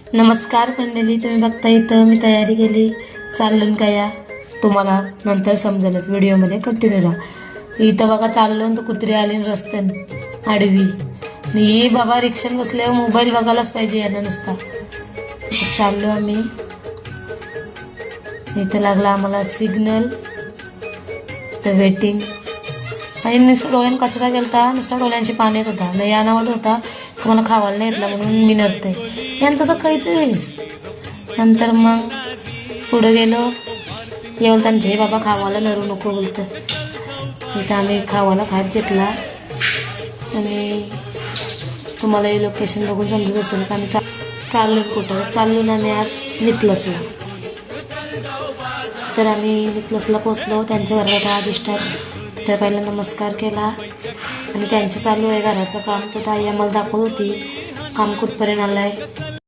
नमस्कार मंडळी, तुम्ही बघता इथं मी तयारी केली चालून काय या तुम्हाला नंतर समजेलच, व्हिडिओमध्ये कंटिन्यू राहा. इथं बघा चाललो तर कुत्री आली रस्त्यान आडवी. मी बाबा रिक्षात बसल्यावर मोबाईल बघायलाच पाहिजे यांना नुसता. चाललो आम्ही. इथं लागला आम्हाला सिग्नल, तर वेटिंग. आणि नुसतं डोळ्यान कचरा गेलता, नुसता डोळ्यांची पाणी येत होता. लय अनावट होता, मला खावायला नाही घेतला म्हणून मी नरते यांचं तर काहीतरीच. नंतर मग पुढं गेलो. हे बोलतात जे बाबा खावायला नरू नको बोलतं. इथं आम्ही खावायला खात घेतला. आणि तुम्हाला हे लोकेशन बघून समजत असेल का आम्ही चाललो कुठं चाललो ना. आम्ही आज नितलसला. तर आम्ही नितलसला पोचलो. त्यांच्या घराला अधिष्ठान तिथे पहिला नमस्कार केला. आणि त्यांचं चालू आहे घराचं काम. तर आई आम्हाला दाखवत होती काम कुठपर्यंत आलं आहे.